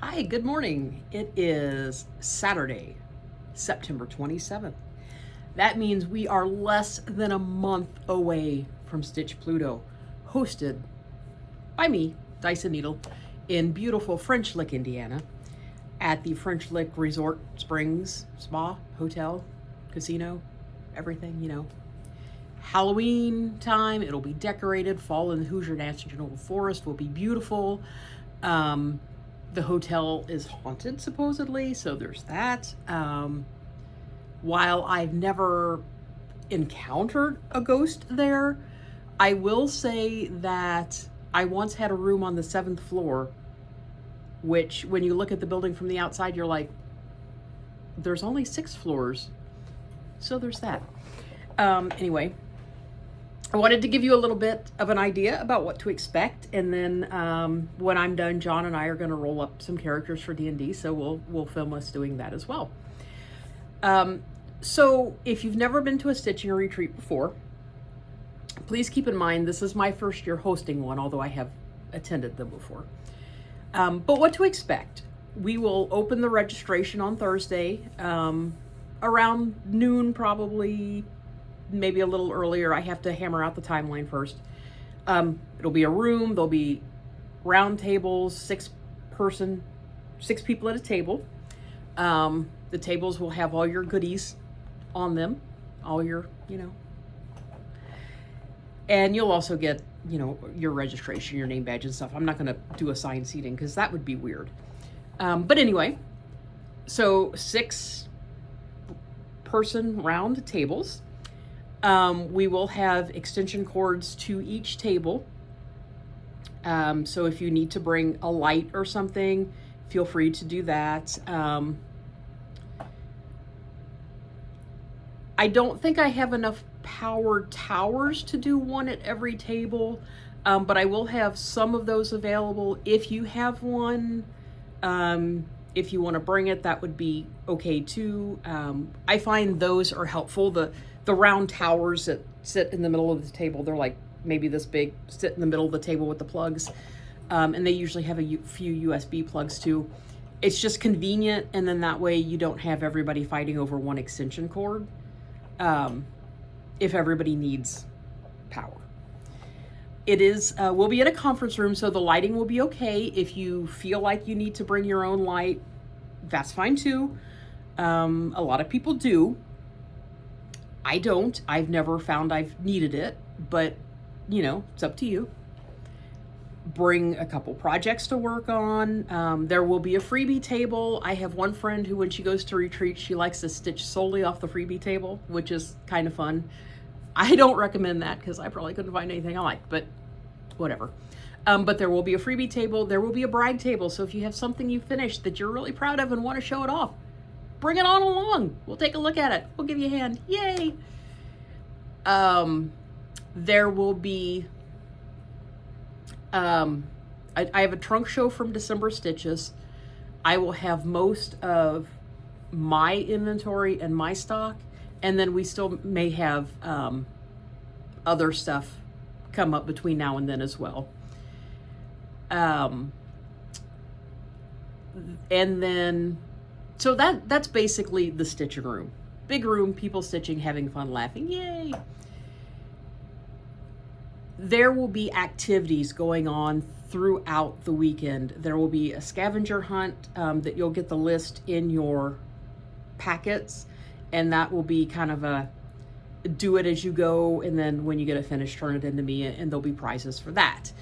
Hi, good morning. It is Saturday, September 27th. That means we are less than a month away from Stitch Pluto, hosted by me, Dyson Needle, in beautiful French Lick, Indiana, at the French Lick Resort Springs Spa, Hotel, Casino, everything. Halloween time, it'll be decorated. Fall in the Hoosier National Forest will be beautiful. The hotel is haunted, supposedly, so there's that. While I've never encountered a ghost there, I will say that I once had a room on the 7th floor, which, when you look at the building from the outside, you're like, there's only 6 floors. So there's that. Anyway, I wanted to give you a little bit of an idea about what to expect, and then when I'm done, John and I are going to roll up some characters for D&D, so we'll film us doing that as well. So if you've never been to a stitching retreat before, please keep in mind this is my first year hosting one, although I have attended them before. But what to expect? We will open the registration on Thursday, around noon probably, maybe a little earlier. I have to hammer out the timeline first. It'll be a room. There'll be round tables, 6 people at a table. The tables will have all your goodies on them, all your, and you'll also get, your registration, your name badge and stuff. I'm not going to do assigned seating because that would be weird. But anyway, so 6 person round tables. We will have extension cords to each table. So if you need to bring a light or something, feel free to do that. I don't think I have enough powered towers to do one at every table, but I will have some of those available. If you have one, if you want to bring it, that would be okay too. I find those are helpful. The round towers that sit in the middle of the table, they're like maybe this big, sit in the middle of the table with the plugs. And they usually have a few USB plugs too. It's just convenient, and then that way you don't have everybody fighting over one extension cord if everybody needs power. It is, we'll be in a conference room, so the lighting will be okay. If you feel like you need to bring your own light, that's fine too. A lot of people do. I don't. I've never found I've needed it, but it's up to you. Bring a couple projects to work on. There will be a freebie table. I have one friend who, when she goes to retreat, she likes to stitch solely off the freebie table, which is kind of fun. I don't recommend that because I probably couldn't find anything I like, but whatever. But there will be a freebie table. There will be a brag table. So if you have something you finished that you're really proud of and want to show it off, bring it on along. We'll take a look at it. We'll give you a hand. Yay! There will be, I have a trunk show from December Stitches. I will have most of my inventory and my stock, and then we still may have other stuff come up between now and then as well. And then, so that's basically the stitching room. Big room, people stitching, having fun, laughing, yay! There will be activities going on throughout the weekend. There will be a scavenger hunt that you'll get the list in your packets, and that will be kind of a do it as you go, and then when you get it finished, turn it into me, and there'll be prizes for that.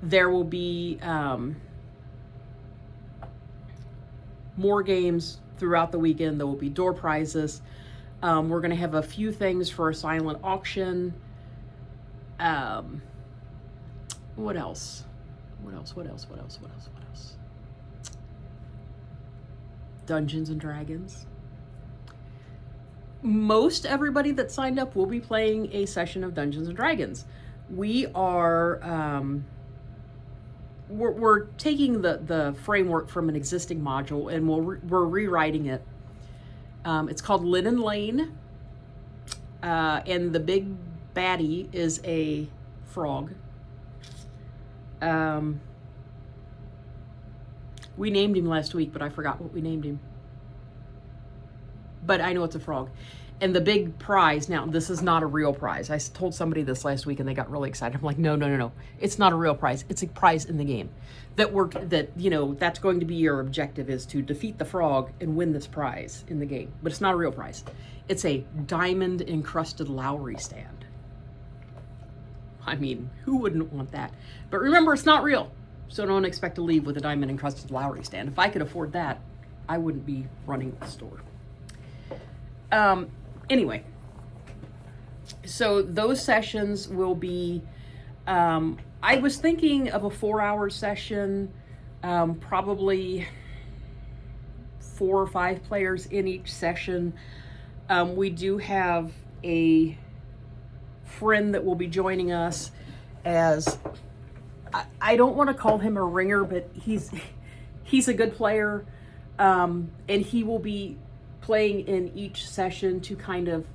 There will be more games throughout the weekend. There will be door prizes. We're going to have a few things for a silent auction. What else? Dungeons and Dragons. Most everybody that signed up will be playing a session of Dungeons and Dragons. We are, we're taking the framework from an existing module, and we're rewriting it. It's called Linen Lane, and the big baddie is a frog. We named him last week, but I forgot what we named him. But I know it's a frog. And the big prize, now this is not a real prize. I told somebody this last week and they got really excited. I'm like, no. It's not a real prize. It's a prize in the game. That's going to be your objective, is to defeat the frog and win this prize in the game. But it's not a real prize. It's a diamond encrusted Lowry stand. I mean, who wouldn't want that? But remember, it's not real. So don't expect to leave with a diamond encrusted Lowry stand. If I could afford that, I wouldn't be running the store. Anyway, so those sessions will be, I was thinking of a 4-hour session, probably 4 or 5 players in each session. We do have a friend that will be joining us as, I don't want to call him a ringer, but he's a good player, and he will be playing in each session to kind of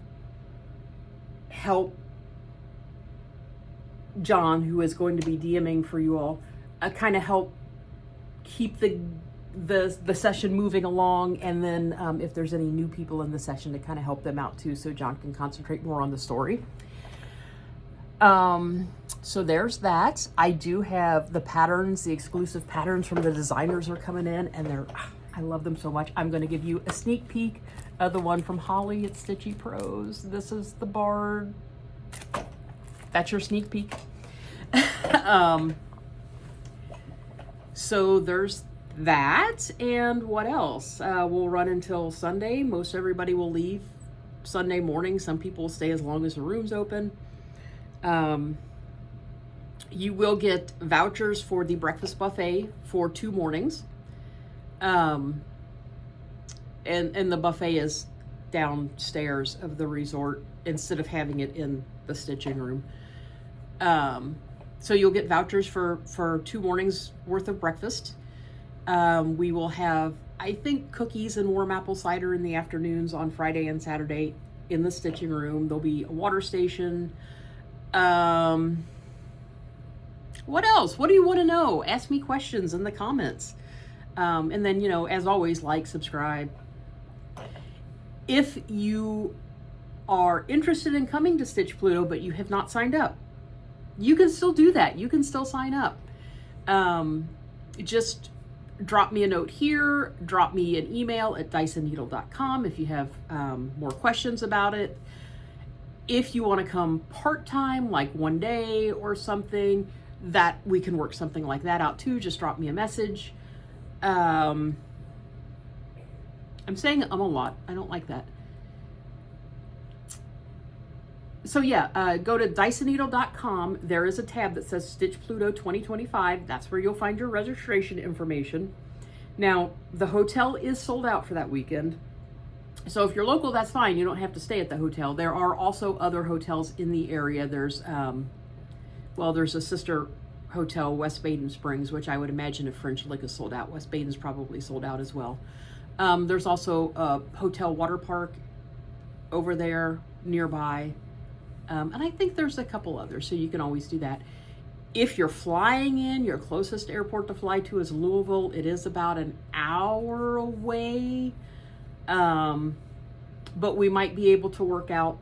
help John, who is going to be DMing for you all, kind of help keep the session moving along, and then if there's any new people in the session, to kind of help them out too, so John can concentrate more on the story. So there's that. I do have the patterns, the exclusive patterns from the designers are coming in, and I love them so much. I'm going to give you a sneak peek of the one from Holly at Stitchy Pros. This is the Bard. That's your sneak peek. So there's that. And what else? We'll run until Sunday. Most everybody will leave Sunday morning. Some people will stay as long as the room's open. You will get vouchers for the breakfast buffet for 2 mornings. And the buffet is downstairs of the resort instead of having it in the stitching room. So you'll get vouchers for 2 mornings worth of breakfast. We will have, I think, cookies and warm apple cider in the afternoons on Friday and Saturday in the stitching room. There'll be a water station. What else? What do you want to know? Ask me questions in the comments. And then, as always, like, subscribe. If you are interested in coming to Stitch Pluto, but you have not signed up, you can still do that. You can still sign up. Just drop me a note here. Drop me an email at dysonneedle.com if you have more questions about it. If you want to come part-time, like 1 day or something, that we can work something like that out too. Just drop me a message. I'm saying a lot. I don't like that. So yeah, go to dysonneedle.com. There is a tab that says Stitch Pluto 2025. That's where you'll find your registration information. Now, the hotel is sold out for that weekend. So if you're local, that's fine. You don't have to stay at the hotel. There are also other hotels in the area. There's, there's a sister hotel, West Baden Springs, which I would imagine if French Lick is sold out, West Baden's probably sold out as well. There's also a hotel water park over there nearby. And I think there's a couple others, so you can always do that. If you're flying in, your closest airport to fly to is Louisville. It is about an hour away. But we might be able to work out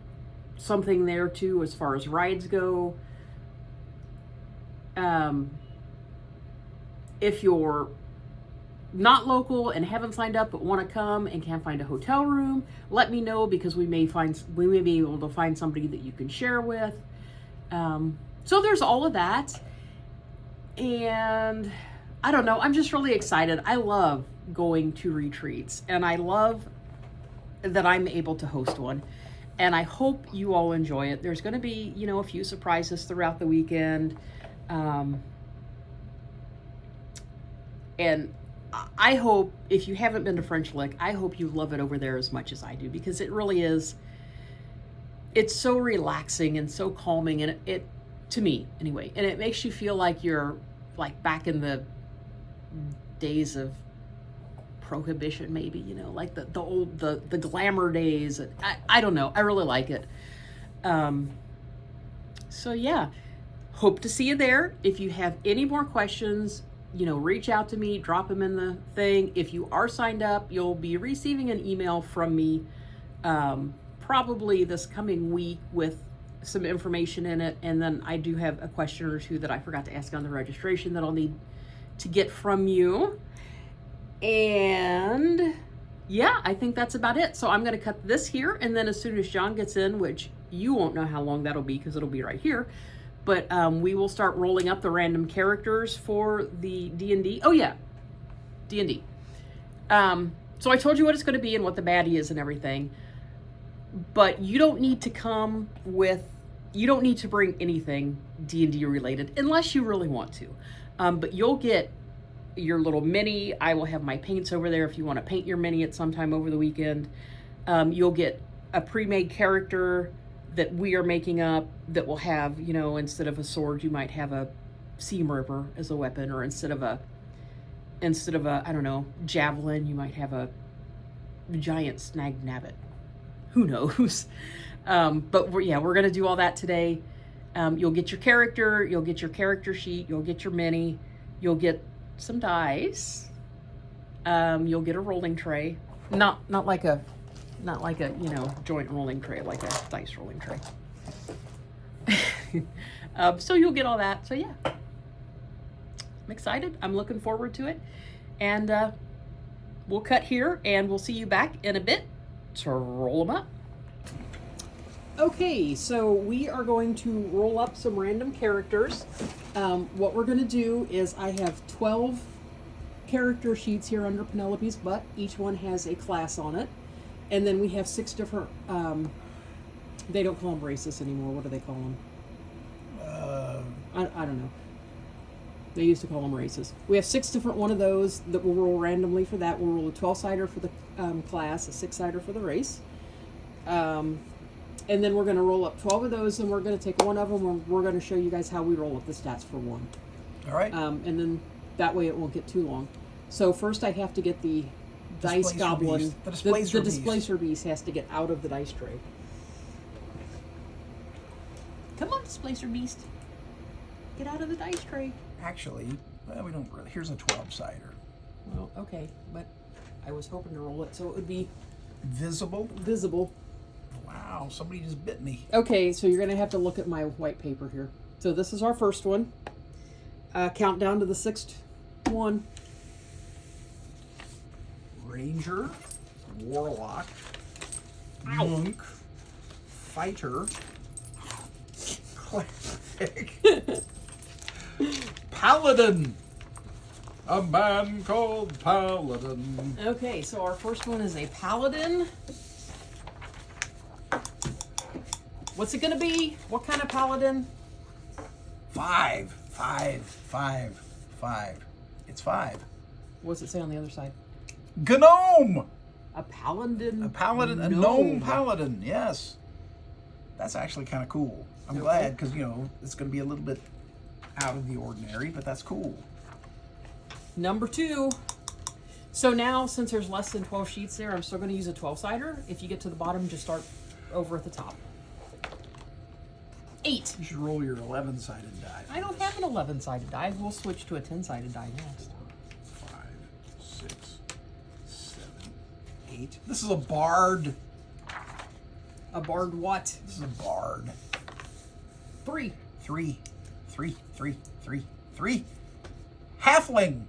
something there too as far as rides go. If you're not local and haven't signed up but want to come and can't find a hotel room, let me know, because we may be able to find somebody that you can share with. So there's all of that. And I don't know, I'm just really excited. I love going to retreats, and I love that I'm able to host one, and I hope you all enjoy it. There's going to be, a few surprises throughout the weekend. And I hope, if you haven't been to French Lick, I hope you love it over there as much as I do, because it really is, it's so relaxing and so calming, and it to me anyway, and it makes you feel like you're like back in the days of Prohibition, maybe, like the old, the glamour days. I don't know. I really like it. So yeah, hope to see you there. If you have any more questions, reach out to me, drop them in the thing. If you are signed up, you'll be receiving an email from me probably this coming week with some information in it. And then I do have a question or two that I forgot to ask on the registration that I'll need to get from you. And yeah, I think that's about it. So I'm going to cut this here. And then as soon as John gets in, which you won't know how long that'll be because it'll be right here. But we will start rolling up the random characters for the D&D. Oh yeah, D&D. So I told you what it's going to be and what the baddie is and everything. But you don't need to you don't need to bring anything D&D related unless you really want to. But you'll get your little mini. I will have my paints over there if you want to paint your mini at some time over the weekend. You'll get a pre-made character that we are making up that will have, instead of a sword, you might have a seam ripper as a weapon, or instead of a, I don't know, javelin, you might have a giant snag nabbit. Who knows? But we're going to do all that today. You'll get your character, you'll get your character sheet, you'll get your mini, you'll get some dice, you'll get a rolling tray, not like a joint rolling tray, like a dice rolling tray. So you'll get all that. So yeah, I'm excited. I'm looking forward to it. And we'll cut here and we'll see you back in a bit to roll them up. Okay, so we are going to roll up some random characters. What we're going to do is I have 12 character sheets here under Penelope's butt. Each one has a class on it. And then we have 6 different, they don't call them races anymore. What do they call them? I don't know. They used to call them races. We have 6 different one of those that we'll roll randomly for that. We'll roll a 12-sider for the class, a 6-sider for the race. And then we're going to roll up 12 of those, and we're going to take one of them, and we're going to show you guys how we roll up the stats for one. All right. And then that way it won't get too long. So first I have to get the dice goblin. Beast. The displacer beast has to get out of the dice tray. Come on, displacer beast. Get out of the dice tray. Actually, we don't really. Here's a 12-sider. Well, okay, but I was hoping to roll it so it would be visible. Wow, somebody just bit me. Okay, so you're going to have to look at my white paper here. So this is our first one. Count down to the 6th one. Ranger, warlock, monk, fighter, cleric, paladin. A man called Paladin. Okay, so our first one is a paladin. What's it gonna be? What kind of paladin? 5. It's 5. What's it say on the other side? Gnome. A paladin. A gnome paladin. Yes, that's actually kind of cool. I'm glad because it's going to be a little bit out of the ordinary, but that's cool. Number 2. So now, since there's less than 12 sheets there, I'm still going to use a 12-sider. If you get to the bottom, just start over at the top. 8. You should roll your 11-sided die. I don't have an 11-sided die. We'll switch to a 10-sided die next. 5, 6, 7, 8. This is a bard. A bard what? This is a bard. 3. 3. Halfling.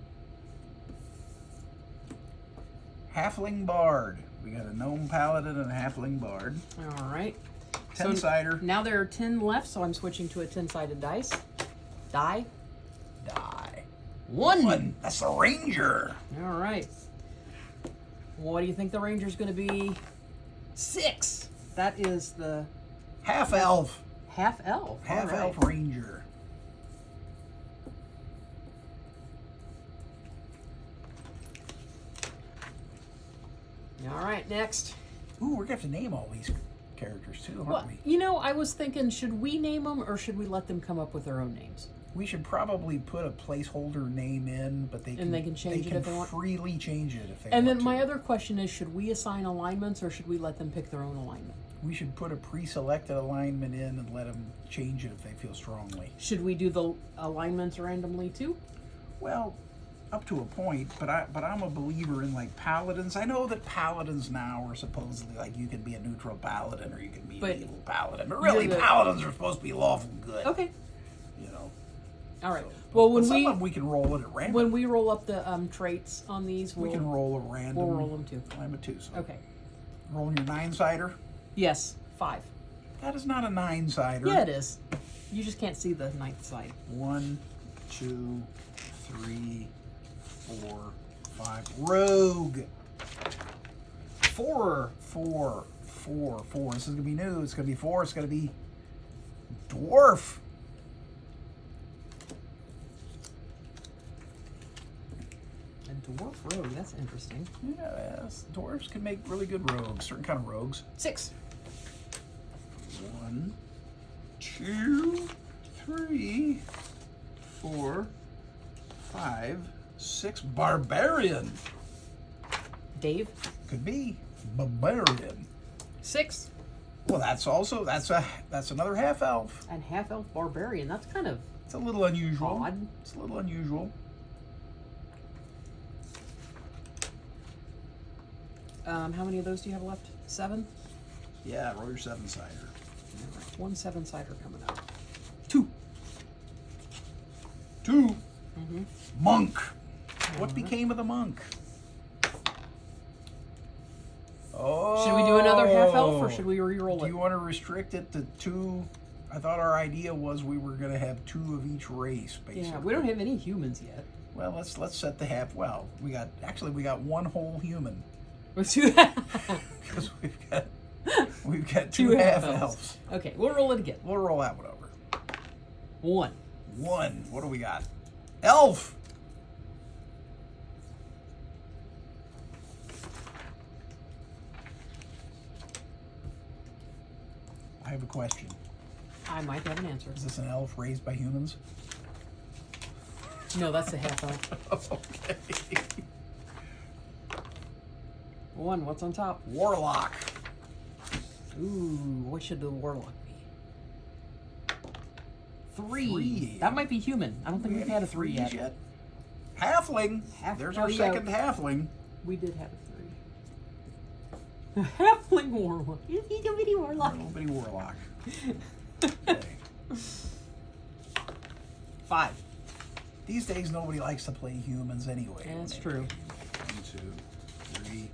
Halfling bard. We got a gnome paladin and a halfling bard. All right. 10-sider. So now there are 10 left, so I'm switching to a 10-sided dice. Die. 1. That's the ranger. All right. What do you think the ranger's going to be? 6. That is the half elf. Half elf. Half right. elf ranger. All right, next. Ooh, we're gonna have to name all these characters too, aren't we? I was thinking, should we name them or should we let them come up with their own names? We should probably put a placeholder name in, but they can change it if they want. freely change it if they want. And then my other question is, should we assign alignments or should we let them pick their own alignment? We should put a pre-selected alignment in and let them change it if they feel strongly. Should we do the alignments randomly too? Well, up to a point, but I'm a believer in like paladins. I know that paladins now are supposedly like you can be a neutral paladin or you can be an evil paladin, but really paladins are supposed to be lawful good. Okay. You know. All right. So, well, when we can roll it at random. When we roll up the traits on these, we can roll a random. We'll roll them too. I'm a 2. So okay. Rolling your 9-sider. Yes, 5. That is not a 9-sider. Yeah, it is. You just can't see the 9th side. 1, 2, 3, 4, 5. Rogue. 4. This is gonna be new. It's gonna be 4. It's gonna be dwarf. A dwarf rogue. That's interesting. Yeah, yes. Dwarves can make really good rogues. Certain kind of rogues. 6. 1, 2, 3, 4, 5, 6. Barbarian. Dave. Could be barbarian. 6. Well, that's another half elf. And half elf barbarian. That's kind of. It's a little unusual. Odd. It's a little unusual. How many of those do you have left? 7. Yeah, roll your 7-sider. 1 7-sider coming out. 2. Mm-hmm. Monk. What became of the monk? Oh. Should we do another half elf or should we re-roll it? Do you want to restrict it to 2? I thought our idea was we were going to have 2 of each race, basically. Yeah, we don't have any humans yet. Well, let's set the half. Well, we got 1 whole human. Let's do that. Because we've got 2 half elves. Okay, we'll roll it again. We'll roll that one over. 1. What do we got? Elf. I have a question. I might have an answer. Is this an elf raised by humans? No, that's a half elf. Okay. 1. What's on top? Warlock. Ooh, what should the warlock be? 3. 3. That might be human. I don't think we've had a 3 yet. Halfling. There's our second halfling. We did have a 3. A halfling warlock. He's a bitty warlock. A little bitty warlock. Okay. 5. These days, nobody likes to play humans anyway. Yeah, that's true. 1, 2, 3,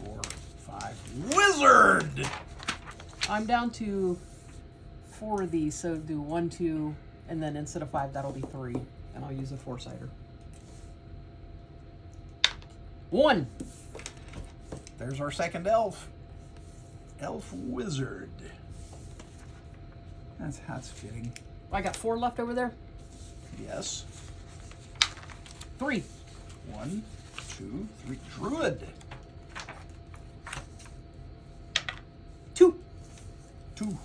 4, 5. Wizard! I'm down to 4 of these, so do 1, 2, and then instead of 5, that'll be 3, and I'll use a 4-sider. 1. There's our second elf. Elf wizard. That's fitting. I got 4 left over there. Yes. 3. 1, 2, 3. Druid. 2. 2.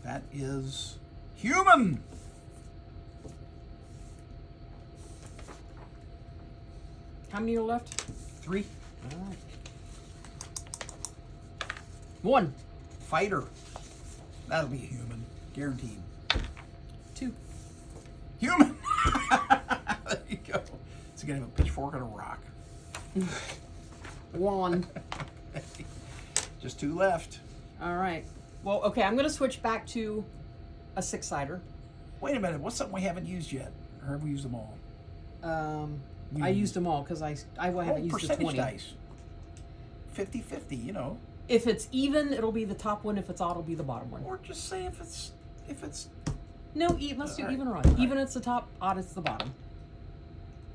That is human. How many are left? 3. All right. 1. Fighter. That'll be a human. Guaranteed. 2. Human. There you go. It's gonna have a pitchfork and a rock. 1. Just 2 left. All right. Well, okay, I'm going to switch back to a 6-sider. Wait a minute. What's something we haven't used yet? Or have we used them all? I used them all because I haven't used the percentage 20. dice. 50-50, you know. If it's even, it'll be the top one. If it's odd, it'll be the bottom one. Or just say if it's No, let's do all right. even or odd. Even it's the top, odd it's the bottom.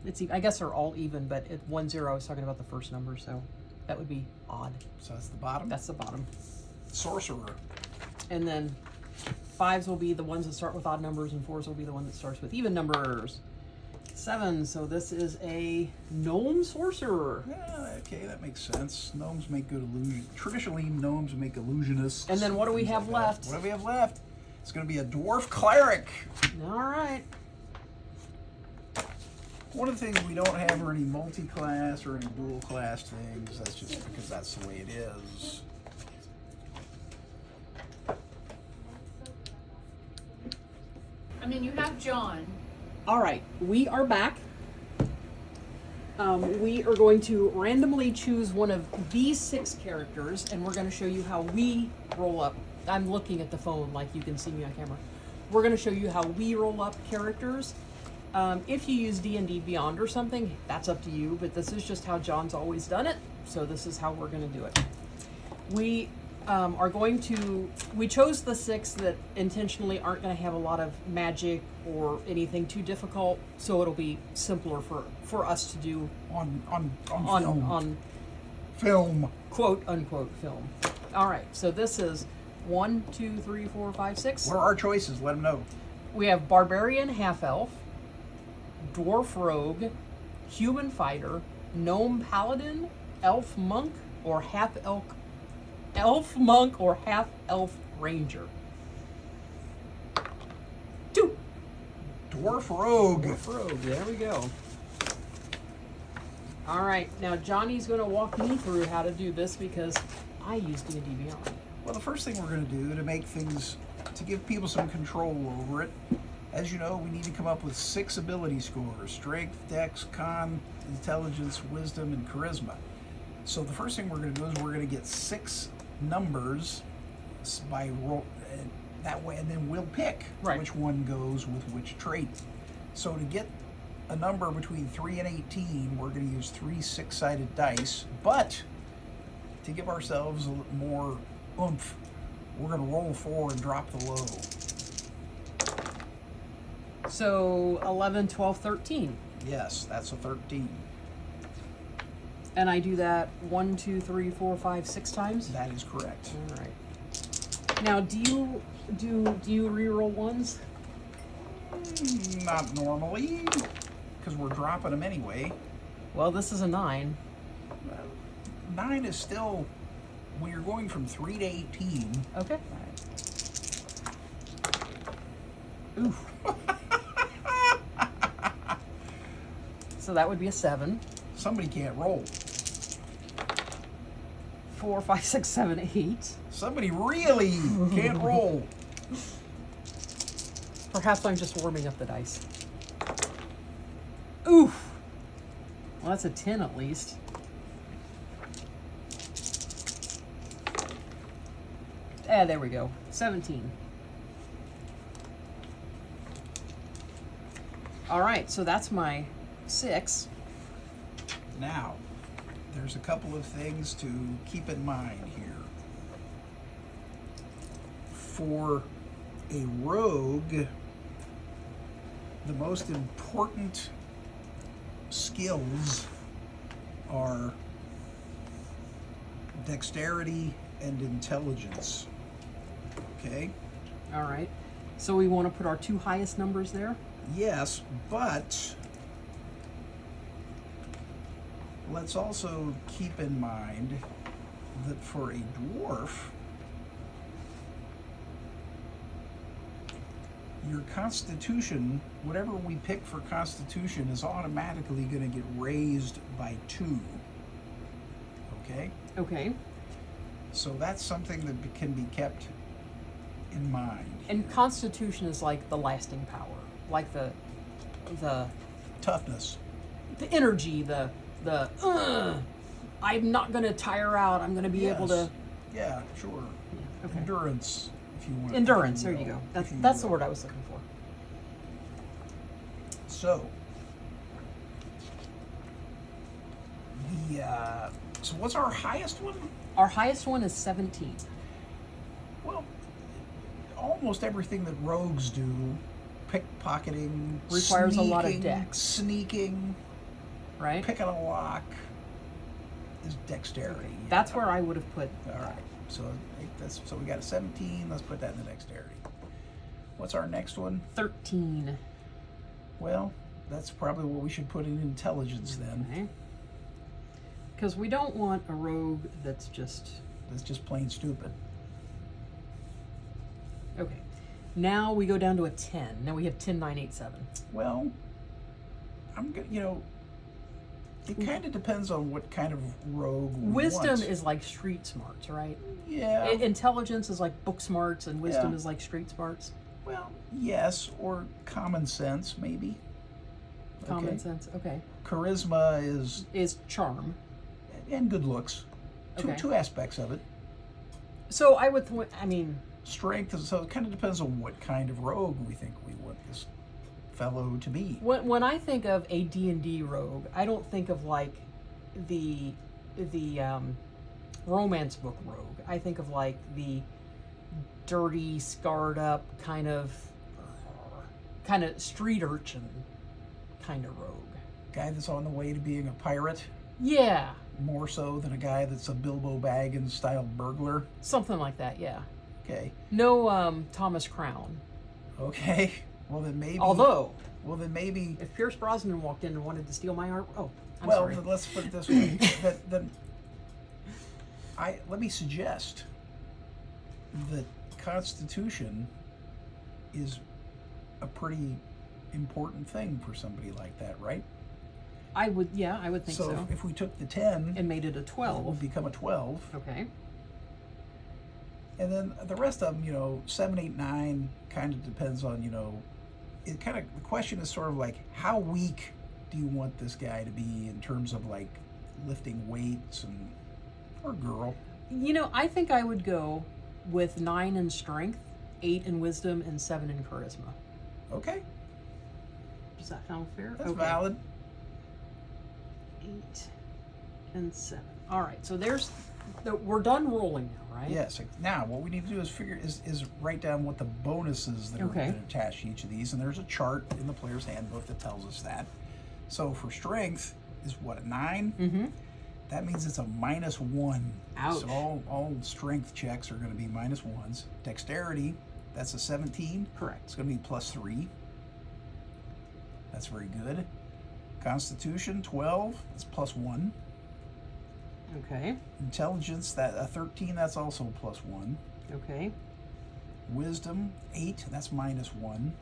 It's I guess they're all even, but 1, 0, I was talking about the first number, so that would be odd. So that's the bottom. That's the bottom. Sorcerer. And then 5s will be the ones that start with odd numbers, and 4s will be the one that starts with even numbers. 7, so this is a gnome sorcerer. Yeah, okay, that makes sense. Gnomes make good illusion. Traditionally, gnomes make illusionists. And then what do we have left? What do we have left? It's going to be a dwarf cleric. All right. One of the things we don't have are any multi-class or any dual-class things. That's just because that's the way it is. I mean, you have John. All right, we are back. We are going to randomly choose one of these 6 characters, and we're going to show you how we roll up. I'm looking at the phone like you can see me on camera. We're going to show you how we roll up characters. If you use D&D Beyond or something, that's up to you, but this is just how John's always done it, so this is how we're going to do it. We we chose the 6 that intentionally aren't going to have a lot of magic or anything too difficult, so it'll be simpler for us to do on film, quote unquote film. All right, so this is 1, 2, 3, 4, 5, 6. What are our choices? Let them know. We have barbarian half-elf, dwarf rogue, human fighter, gnome paladin, elf monk, or half-elf monk or half-elf ranger. 2. Dwarf rogue. Dwarf rogue, there we go. All right, now Johnny's going to walk me through how to do this because I use D&D Beyond. Well, the first thing we're going to do to give people some control over it, as you know, we need to come up with 6 ability scores: strength, dex, con, intelligence, wisdom, and charisma. So the first thing we're going to do is we're going to get 6 numbers by roll that way, and then we'll pick which one goes with which trait. So to get a number between 3 and 18, we're going to use 3 6-sided dice, but to give ourselves a little more oomph, we're going to roll 4 and drop the low. So 11, 12, 13. Yes, that's a 13. And I do that 1, 2, 3, 4, 5, 6 times? That is correct. All right. Now, do you reroll ones? Not normally, because we're dropping them anyway. Well, this is a 9. 9 is still, when you're going from 3 to 18. Okay. All right. Oof. So that would be a 7. Somebody can't roll. 4, 5, 6, 7, 8. Somebody really can't roll. Perhaps I'm just warming up the dice. Oof. Well, that's a 10 at least. There we go. 17. All right, so that's my 6. Now, there's a couple of things to keep in mind here. For a rogue, the most important skills are dexterity and intelligence. Okay? All right. So we want to put our 2 highest numbers there? Yes, but let's also keep in mind that for a dwarf, your constitution, whatever we pick for constitution, is automatically going to get raised by 2. Okay? Okay. So that's something that can be kept in mind. And constitution is like the lasting power, like the toughness, the energy, the I'm not going to tire out. I'm going to be able to. Yeah, sure. Yeah, okay. Endurance, if you want. Endurance. There you go. That's the word I was looking for. So, so what's our highest one? Our highest one is 17. Well, almost everything that rogues do, pickpocketing, requires sneaking, a lot of dex. Sneaking, right? Picking a lock is dexterity. That's where I would have put. All right. So we got a 17. Let's put that in the dexterity. What's our next one? 13. Well, that's probably what we should put in intelligence then. Okay. Because we don't want a rogue that's just plain stupid. Okay. Now we go down to a 10. Now we have 10, 9, 8, 7. Well, I'm good. It kind of depends on what kind of rogue we Wisdom want. is like street smarts, right? Yeah. Intelligence is like book smarts, and wisdom Yeah. is like street smarts. Well, yes, or common sense, maybe. Common Okay. sense. Okay. Charisma Is charm. and good looks. Okay. Two aspects of it. So I would. I mean, Strength is, so it kind of depends on what kind of rogue we think we want this fellow to be. when I think of a D&D rogue, I don't think of like the romance book rogue. I think of like the dirty, scarred up kind of street urchin kind of rogue. Guy that's on the way to being a pirate, Yeah, more so than a guy that's a Bilbo Baggins style burglar. something like that. Yeah. Okay. No Thomas Crown. Okay. Well then maybe. Although, Well then maybe. if Pierce Brosnan walked in and wanted to steal my art, I'm Well, sorry. let's put it this way. then let me suggest that Constitution is a pretty important thing for somebody like that, right? I would think so. If we took the 10 And made it a it 12. would become a 12. Okay. And then the rest of them, 7, 8, 9 kind of depends on, it kind of, the question is sort of like, how weak do you want this guy to be in terms of like lifting weights or girl? I think I would go with 9 in strength, 8 in wisdom, and 7 in charisma. Okay, Does that sound fair? that's Okay. valid. 8 and 7. All right, so we're done rolling now, right? Yes. Now, what we need to do is write down what the bonuses that are Okay. attached to each of these, and there's a chart in the player's handbook that tells us that. So for strength is what, a 9? Mm-hmm. That means it's a -1. Ouch. So all strength checks are going to be -1s. Dexterity, that's a 17. Correct. It's going to be +3. That's very good. Constitution, 12. That's +1. Okay. Intelligence, that a 13. That's also +1. Okay. Wisdom, 8. That's -1.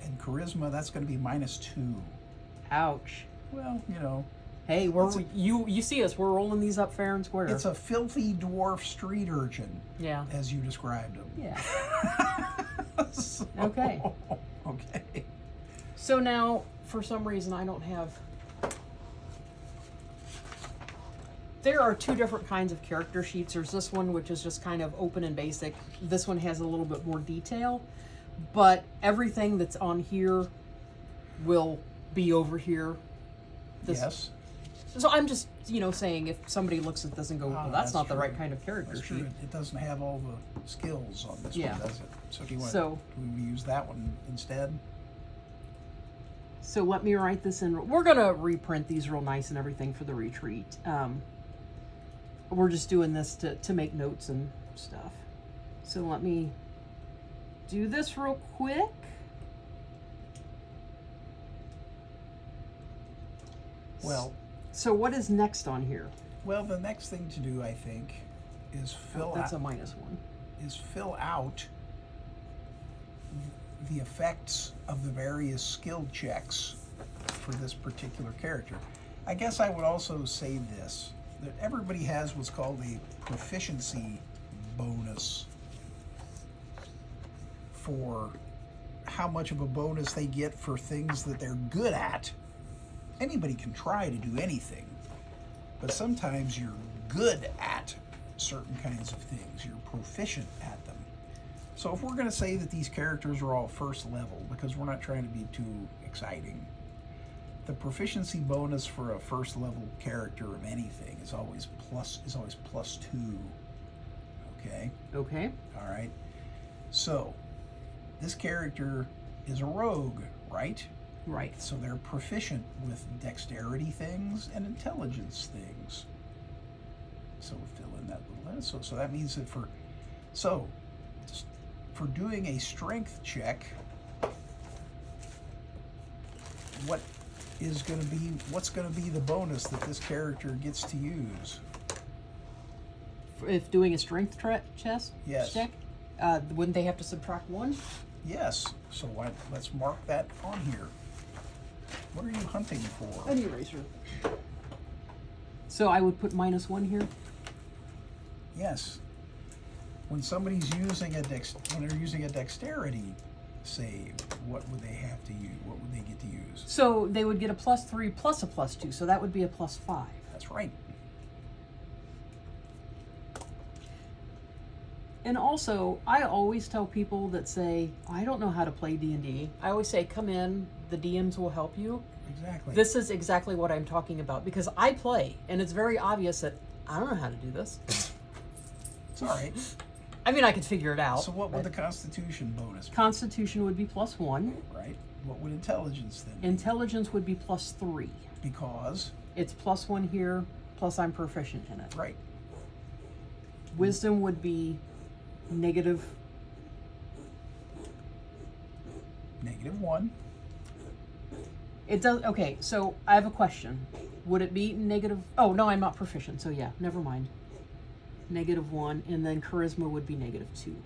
And charisma, that's going to be -2. Ouch. Well, Hey, you see us? We're rolling these up fair and square. it's a filthy dwarf street urchin, yeah. as you described him. Yeah. So- Okay. Okay. So now, for some reason, I don't have. There are 2 different kinds of character sheets. There's this one, which is just kind of open and basic. This one has a little bit more detail, but everything that's on here will be over here. Yes. So I'm just, saying if somebody looks at this and go, well, that's not the true. right kind of character That's sheet. true. It doesn't have all the skills on this Yeah. one, does it? So do So- we use that one instead? So let me write this in. We're going to reprint these real nice and everything for the retreat. We're just doing this to make notes and stuff. So let me do this real quick. Well, So what is next on here? the next thing to do, I think, is That's a out -1. the effects of the various skill checks for this particular character. I guess I would also say this, that everybody has what's called a proficiency bonus for how much of a bonus they get for things that they're good at. Anybody can try to do anything, but sometimes you're good at certain kinds of things. You're proficient at them. So if we're going to say that these characters are all first level, because we're not trying to be too exciting, the proficiency bonus for a first level character of anything is always +2. Okay? Okay. All right. So this character is a rogue, right? Right. So they're proficient with dexterity things and intelligence things. So we'll fill in that little list. So that means that for doing a strength check, what's going to be the bonus that this character gets to use? If doing a strength Yes. check, wouldn't they have to subtract 1? Yes. So let's mark that on here. What are you hunting for? An eraser. So I would put -1 here. Yes. When somebody's using when they're using a dexterity save, what would they have to use? What would they get to use? So they would get a +3 plus a +2, so that would be a +5. That's right. And also, I always tell people that say, I don't know how to play D&D. I always say, come in, the DMs will help you. Exactly. This is exactly what I'm talking about, because I play, and it's very obvious that I don't know how to do this. It's all right. I mean, I could figure it out. So what would the Constitution bonus be? Constitution would be +1. Right. What would intelligence then be? Intelligence would be +3. Because? It's +1 here, plus I'm proficient in it. Right. Wisdom would be -. -1. It does. Okay, so I have a question. Would it be negative? Oh no, I'm not proficient. So yeah, never mind. -1, and then charisma would be -2.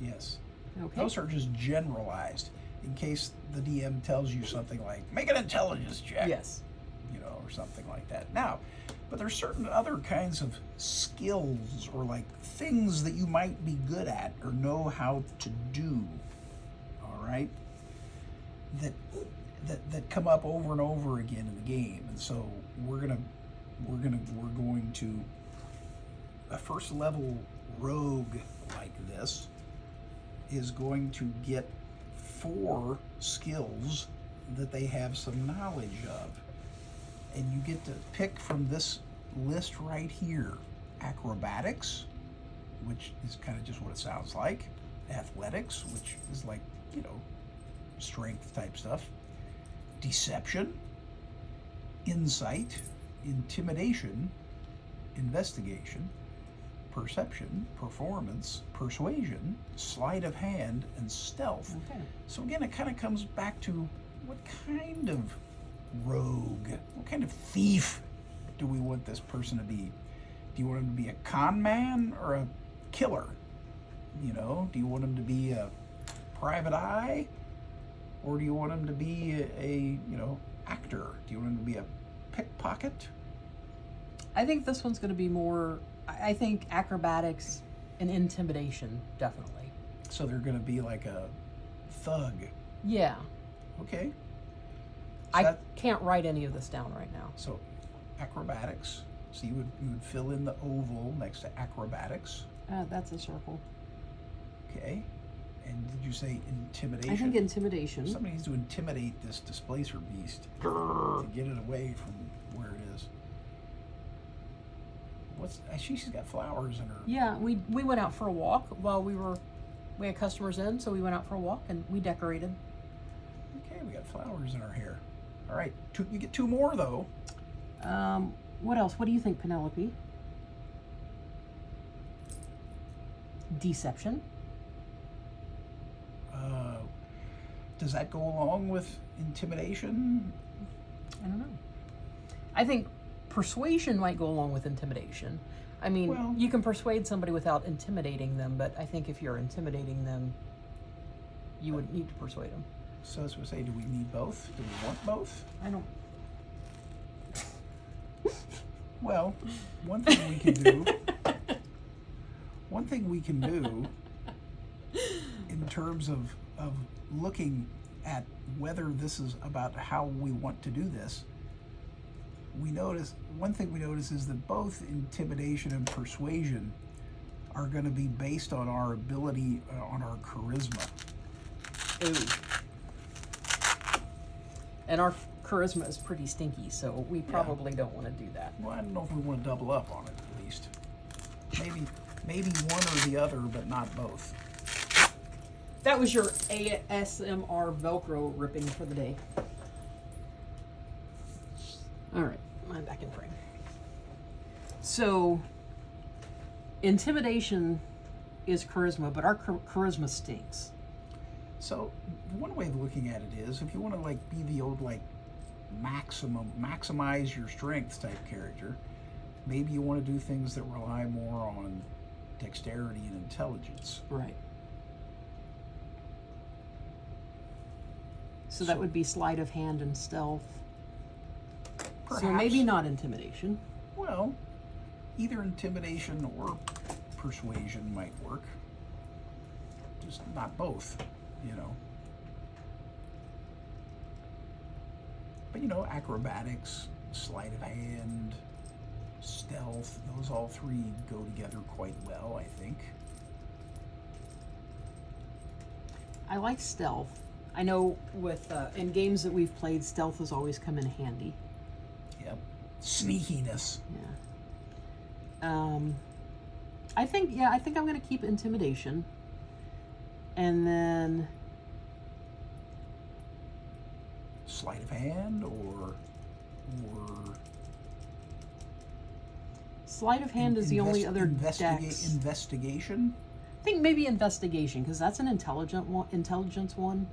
Yes. Okay. Those are just generalized in case the DM tells you something like, make an intelligence check. Yes. You know, or something like that. Now, but there's certain other kinds of skills or like things that you might be good at or know how to do. All right? That come up over and over again in the game. And so we're going to a first level rogue like this is going to get 4 skills that they have some knowledge of. And you get to pick from this list right here. Acrobatics, which is kind of just what it sounds like. Athletics, which is like, you know, strength type stuff. Deception, insight, intimidation, investigation, perception, performance, persuasion, sleight of hand, and stealth. Okay. So again, it kind of comes back to what kind of rogue, what kind of thief do we want this person to be? Do you want him to be a con man or a killer? You know, do you want him to be a private eye? Or do you want him to be a actor? Do you want him to be a pickpocket? I think this one's going to be more. I think acrobatics and intimidation, definitely. So they're going to be like a thug. Yeah. Okay. So I can't write any of this down right now. So acrobatics. So you would fill in the oval next to acrobatics. That's a circle. Okay. And did you say intimidation? I think intimidation. Somebody needs to intimidate this displacer beast to get it away from where it is. She's got flowers in her. Yeah, we went out for a walk while we had customers in, so we went out for a walk and we decorated. Okay, we got flowers in her hair. All right, you get 2 more though. What else? What do you think, Penelope? Deception. Does that go along with intimidation? I don't know. I think persuasion might go along with intimidation. I mean, Well- you can persuade somebody without intimidating them, but I think if you're intimidating them, you would need to persuade them. So as we say, do we need both? Do we want both? I don't. Well, one thing we can do in terms of looking at whether this is about how we want to do this, one thing we notice is that both intimidation and persuasion are going to be based on our ability, on our charisma. Ooh. And our charisma is pretty stinky, so we probably don't want to do that. Well, I don't know if we want to double up on it, at least. Maybe one or the other, but not both. That was your ASMR Velcro ripping for the day. All right, I'm back in frame. So, intimidation is charisma, but our charisma stinks. So one way of looking at it is, if you want to like be the old like maximize your strength type character, maybe you want to do things that rely more on dexterity and intelligence. Right. So that would be sleight of hand and stealth. Perhaps. So maybe not intimidation. Well, either intimidation or persuasion might work. Just not both, you know. But acrobatics, sleight of hand, stealth, those all three go together quite well, I think. I like stealth. I know with in games that we've played, stealth has always come in handy. Yep. Sneakiness. Yeah. I think I'm going to keep intimidation. And then Sleight of hand or sleight of hand is the only other dex. Investigation. I think maybe investigation, because that's an intelligence one,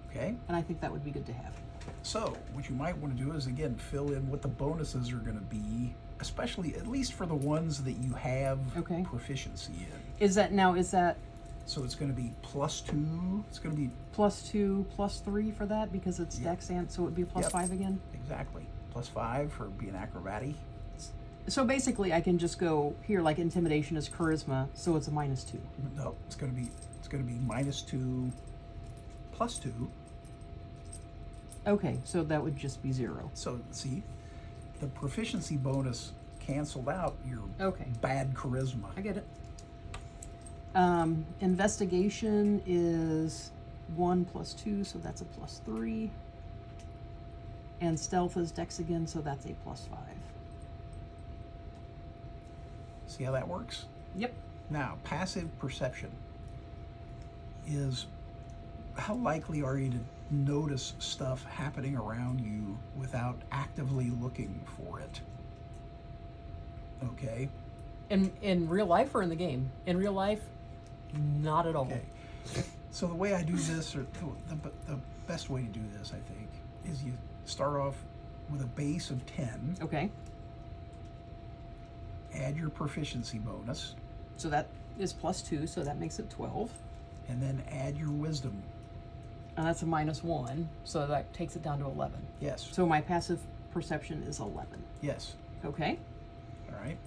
Okay. and I think that would be good to have. So what you might want to do is again fill in what the bonuses are going to be, especially at least for the ones that you have Okay. proficiency in. Is that So it's going to be +2. It's going to be +2, +3 for that because it's dex, and so it would be +5 again? exactly +5 for being acrobatic. So basically I can just go here, like intimidation is charisma, so it's a -2. No, it's going to be -2 +2. Okay, so that would just be 0. So see, the proficiency bonus canceled out your Okay. bad charisma. I get it. Investigation is 1 +2, so that's a +3. And stealth is dex again, so that's a +5. See how that works? Yep. Now, passive perception is how likely are you to notice stuff happening around you without actively looking for it? Okay. In real life or in the game? In real life, not at all. Okay. So the way I do this, or the best way to do this, I think, is you start off with a base of 10, Okay. add your proficiency bonus, So that is +2, so that makes it 12. and then add your wisdom. And that's a -1, so that takes it down to 11. Yes. So my passive perception is 11. Yes. Okay. All right.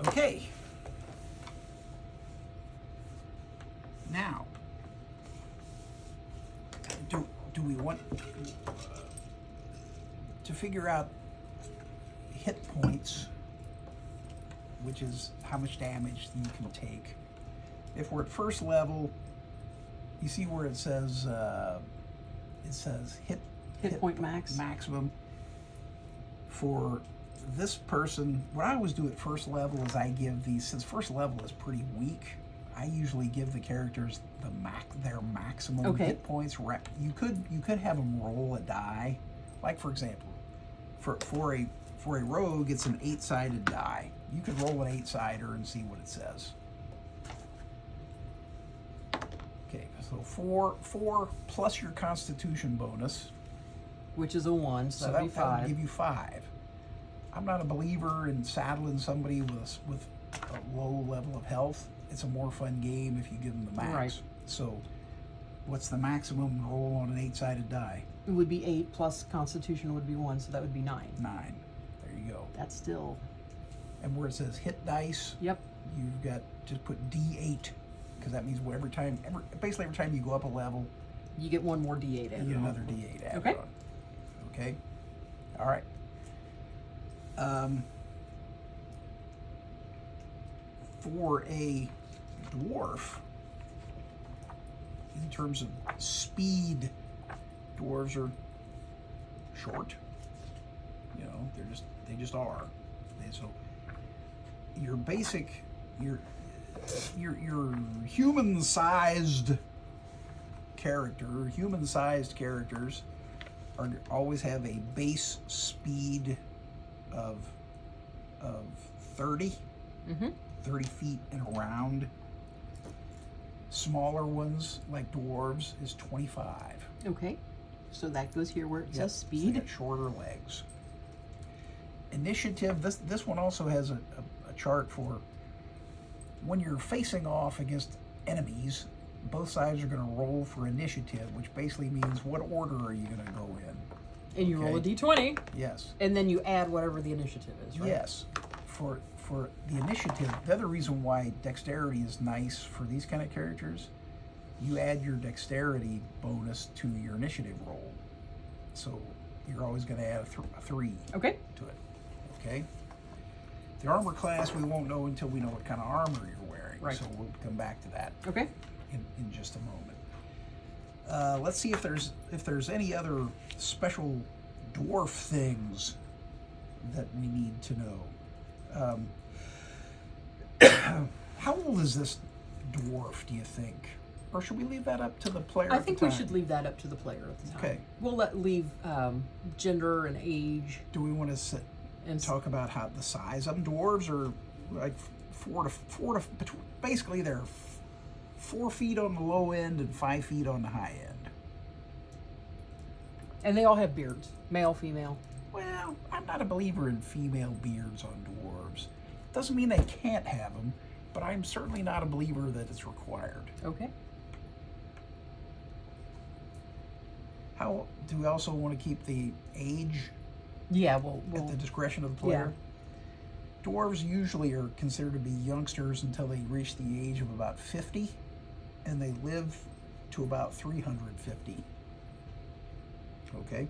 Okay. Now, do we want to figure out hit points, which is how much damage you can take? If we're at first level, you see where it says hit point max. maximum. For this person, what I always do at first level is I give these, since first level is pretty weak, I usually give the characters their maximum Okay. hit points. You could have them roll a die, like for example, for a rogue, it's an 8-sided die. You could roll an 8-sider and see what it says. Okay, so four plus your Constitution bonus. Which is a 1, so So that'd be that would 5. give you 5. I'm not a believer in saddling somebody with a low level of health. It's a more fun game if you give them the max. Right. So what's the maximum roll on an 8-sided die? It would be 8 plus Constitution would be 1, so that would be 9. 9. There you go. That's still. And where it says hit dice, Yep. you've got to put D8, because that means every time you go up a level, You get 1 more D8 you added get on. another D8 added Okay. on. Okay. All right. For a dwarf, in terms of speed, dwarves are short. They just are. So your basic, your human-sized characters always have a base speed of 30. Mm-hmm. 30 feet and around. Smaller ones, like dwarves, is 25. Okay. So that goes here where it Yep, says so speed. they got shorter legs. Initiative, this one also has a chart for when you're facing off against enemies, both sides are going to roll for initiative, which basically means what order are you going to go in? And you roll a Okay. D20. Yes. And then you add whatever the initiative is, right? Yes. For the initiative, the other reason why dexterity is nice for these kind of characters, you add your dexterity bonus to your initiative roll. So you're always going to add a 3 Okay. to it. Okay? The armor class we won't know until we know what kind of armor you're wearing. Right. So we'll come back to that Okay. in just a moment. Let's see if there's any other special dwarf things that we need to know. How old is this dwarf, do you think? Or should we leave that up to the player? I at the think we time? should leave that up to the player at the time. Okay. We'll leave gender and age. Do we want to sit and talk about how the size of them? Dwarves are like basically they're 4 feet on the low end and 5 feet on the high end. And they all have beards, male, female. Well, I'm not a believer in female beards on dwarves. Doesn't mean they can't have them, but I'm certainly not a believer that it's required. Okay. How do we also want to keep the age Yeah, we'll at the discretion of the player? Yeah. Dwarves usually are considered to be youngsters until they reach the age of about 50, and they live to about 350. Okay.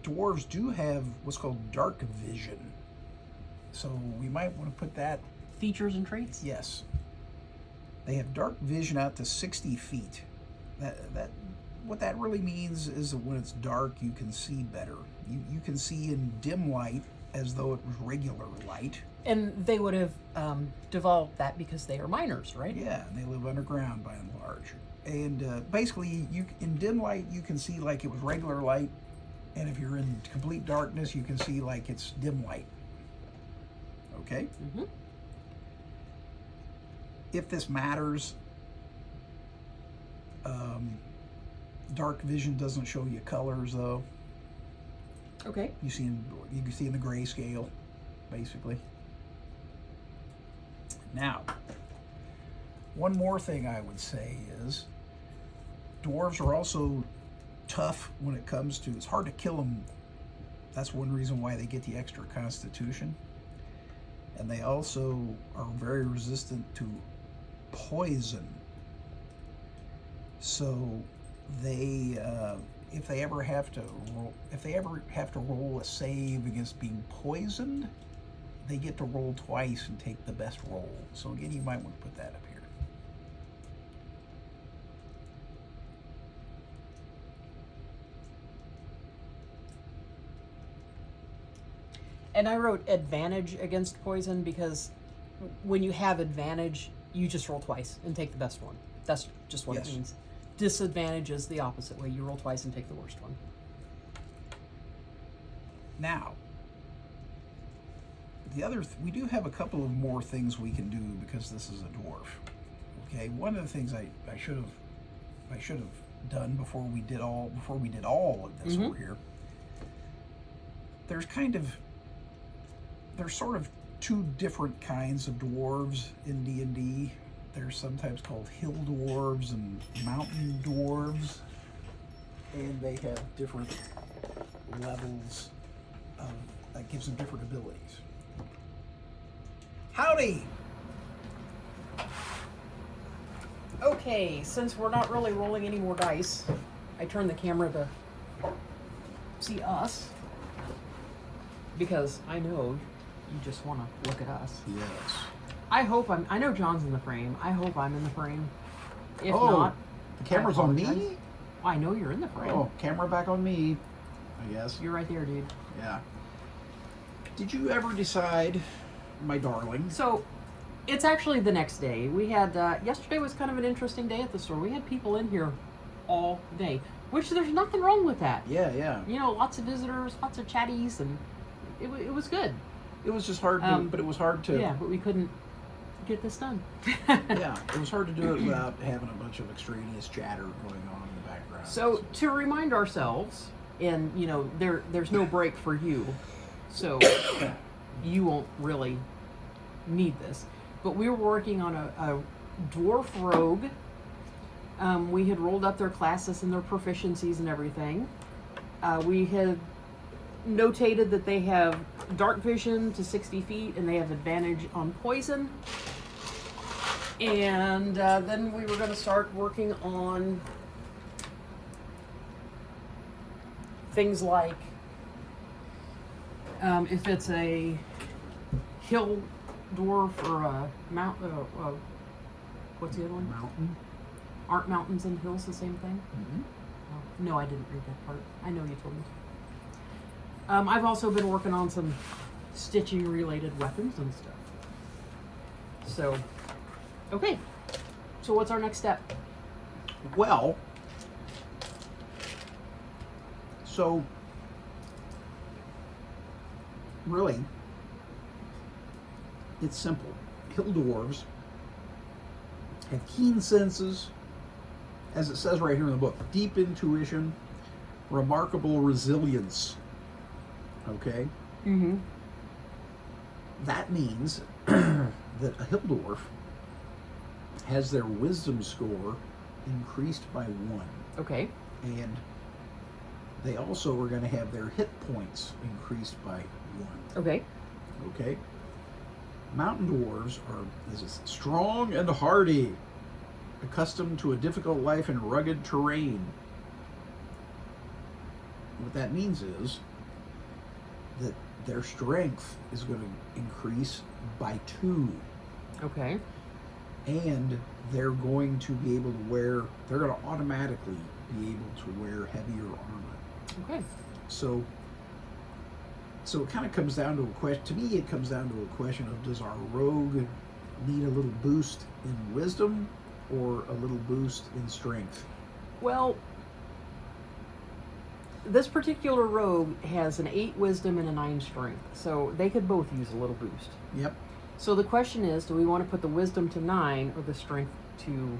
Dwarves do have what's called dark vision, so we might want to put that. Features and traits? Yes. They have dark vision out to 60 feet. What that really means is that when it's dark, you can see better. You can see in dim light as though it was regular light. And they would have developed that because they are miners, right? Yeah, and they live underground by and large. And basically, in dim light, you can see like it was regular light. And if you're in complete darkness, you can see like it's dim light. Okay? Mm-hmm. If this matters, dark vision doesn't show you colors, though. Okay. You can see in the grayscale, basically. Now, one more thing I would say is dwarves are also tough when it comes to, it's hard to kill them. That's one reason why they get the extra constitution. And they also are very resistant to poison. So they, if they ever have to roll a save against being poisoned, they get to roll twice and take the best roll. So again, you might want to put that up here. And I wrote advantage against poison because when you have advantage, you just roll twice and take the best one. That's just what Yes. it means. Disadvantage is the opposite way. You roll twice and take the worst one. Now, we do have a couple of more things we can do because this is a dwarf. Okay, one of the things I should have done before we did all of this over here. There's sort of two different kinds of dwarves in D&D. They're sometimes called hill dwarves and mountain dwarves, and they have different levels that gives them different abilities. Howdy! Okay, since we're not really rolling any more dice, I turned the camera to see us because I know you just want to look at us. Yes. I know John's in the frame. I hope I'm in the frame. If Oh, not, the camera's on me? I know you're in the frame. Oh, camera back on me, I guess. You're right there, dude. Yeah. Did you ever decide, my darling? So, it's actually the next day. We had, yesterday was kind of an interesting day at the store. We had people in here all day, which there's nothing wrong with that. Yeah, yeah. You know, lots of visitors, lots of chatties, and it was good. It was just hard to, but it was hard to... Yeah, but we couldn't get this done. Yeah, it was hard to do it without having a bunch of extraneous chatter going on in the background. So, to remind ourselves, and, you know, there's no break for you, so you won't really need this. But we were working on a dwarf rogue. We had rolled up their classes and their proficiencies and everything. We had notated that they have dark vision to 60 feet and they have advantage on poison. And then we were going to start working on things like if it's a hill dwarf or a mount, what's the other one? Mountain. Aren't mountains and hills the same thing? Mm-hmm. Oh, no, I didn't read that part. I know you told me. I've also been working on some stitching related weapons and stuff. So, okay. So what's our next step? Well, so really, it's simple. Hill dwarves have keen senses, as it says right here in the book, deep intuition, remarkable resilience. Okay? Mm-hmm. That means that a hill dwarf has their wisdom score increased by 1. Okay. And they also are going to have their hit points increased by 1. Okay. Okay? Mountain dwarves are strong and hardy, accustomed to a difficult life in rugged terrain. What that means is that their strength is going to increase by 2. Okay. And they're going to be able to they're going to automatically be able to wear heavier armor. Okay. So it kind of comes down to a question, to me it comes down to a question of, does our rogue need a little boost in wisdom or a little boost in strength? Well, this particular rogue has an 8 wisdom and a 9 strength, so they could both use a little boost. Yep. So the question is, do we want to put the wisdom to 9 or the strength to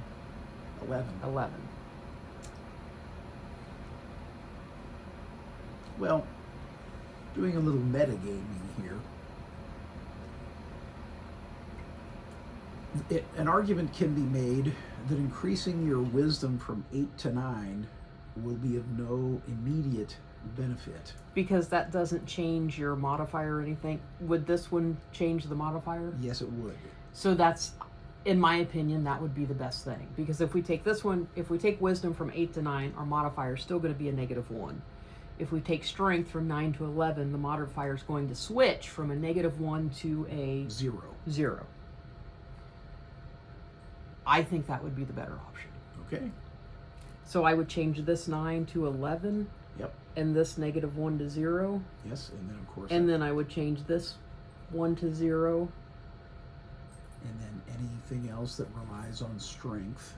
11? Well, doing a little metagaming here, an argument can be made that increasing your wisdom from 8 to 9 will be of no immediate benefit. Because that doesn't change your modifier or anything. Would this one change the modifier? Yes, it would. So that's, in my opinion, that would be the best thing. Because if we take this one, if we take wisdom from 8 to 9, our modifier is still going to be a -1. If we take strength from 9 to 11, the modifier is going to switch from a -1 to a 0. I think that would be the better option. Okay. So I would change this 9 to 11. Yep. And this -1 to 0. Yes, and then of course. And then I would change this 1 to 0. And then anything else that relies on strength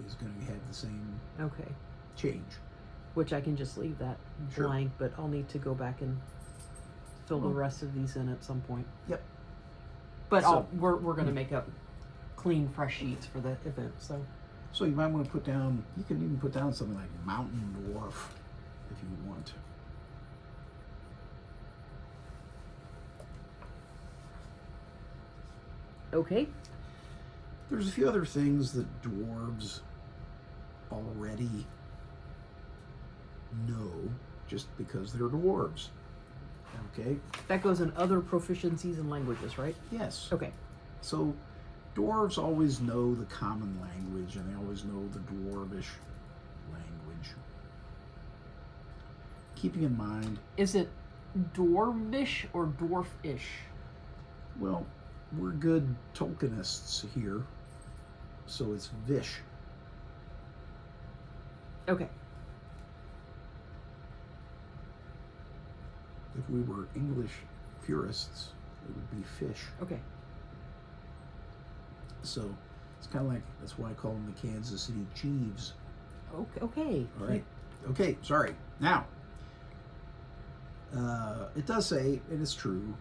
is going to have the same Okay. change. Which I can just leave that Sure. blank, but I'll need to go back and fill the Well, rest of these in at some point. Yep. But So- we're going to make up clean, fresh sheets for the event. So you might want to put down, you can even put down something like mountain dwarf if you want. okay. There's a few other things that dwarves already know just because they're dwarves. Okay? That goes in other proficiencies and languages, right? Yes. Okay. So dwarves always know the common language, and they always know the dwarvish language. Keeping in mind, Is it dwarvish or dwarfish? well, we're good Tolkienists here, so it's Vish. Okay. If we were English purists, it would be fish. Okay. So it's kind of like, that's why I call them the Kansas City Chiefs. Okay. All right. Okay, sorry. Now, it does say, and it's true,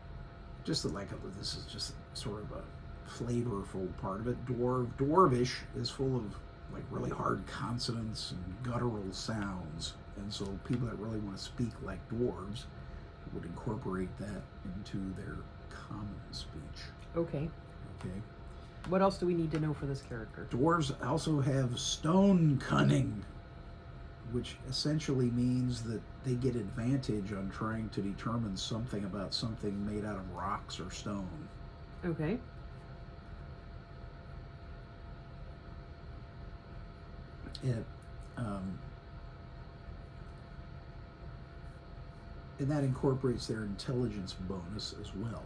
just that this is just sort of a flavorful part of it. Dwarvish is full of like really hard consonants and guttural sounds, and so people that really want to speak like dwarves would incorporate that into their common speech. Okay. Okay. What else do we need to know for this character? Dwarves also have stone cunning, which essentially means that they get advantage on trying to determine something about something made out of rocks or stone. Okay. It, And that incorporates their intelligence bonus as well.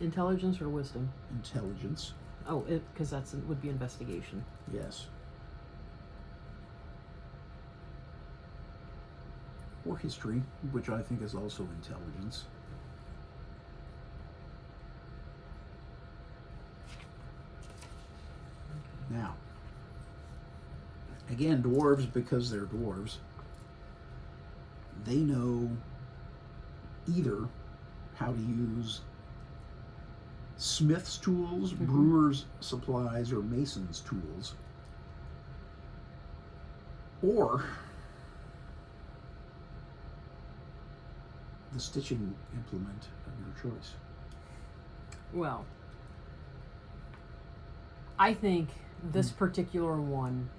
Intelligence or wisdom? Intelligence. Oh, because would be investigation. Yes. Or history, which I think is also intelligence. Now, again, dwarves, because they're dwarves, they know either how to use smith's tools, brewer's supplies, or mason's tools, or the stitching implement of your choice. Well, I think this particular one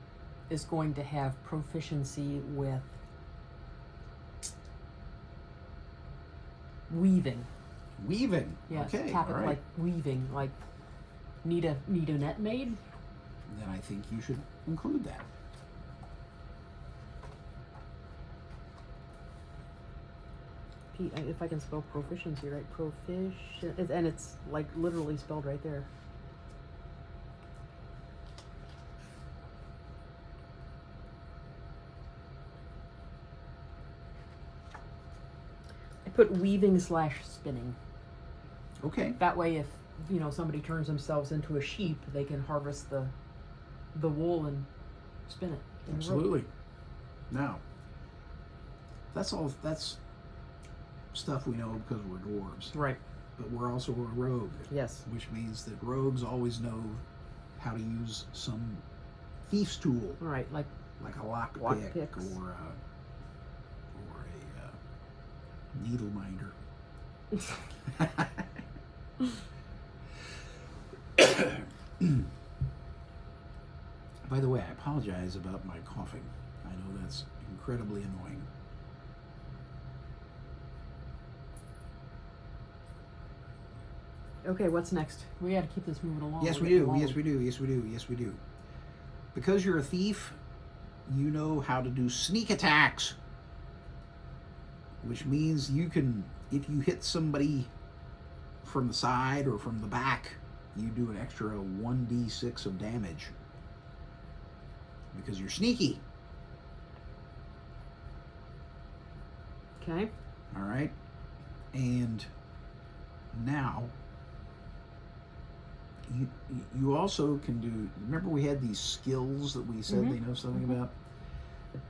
is going to have proficiency with weaving. Weaving. Yes, Okay. tap it all right. like weaving, like need a net made. Then I think you should include that. If I can spell proficiency right, proficient, and it's like literally spelled right there. I put weaving / spinning. Okay. That way, if somebody turns themselves into a sheep, they can harvest the wool and spin it. Absolutely. Now, that's stuff we know because we're dwarves. Right. But we're also a rogue. Yes. Which means that rogues always know how to use some thief's tool. Right. Like a lockpick lockpicks. or a needle minder. By the way, I apologize about my coughing. I know that's incredibly annoying. Okay, what's next? We got to keep this moving along. Yes, we do. Yes, we do. Yes, we do. Yes, we do. Because you're a thief, you know how to do sneak attacks, which means you can, if you hit somebody from the side or from the back, you do an extra 1d6 of damage because you're sneaky. Okay. All right. And now you also can do, remember we had these skills that we said they know something about?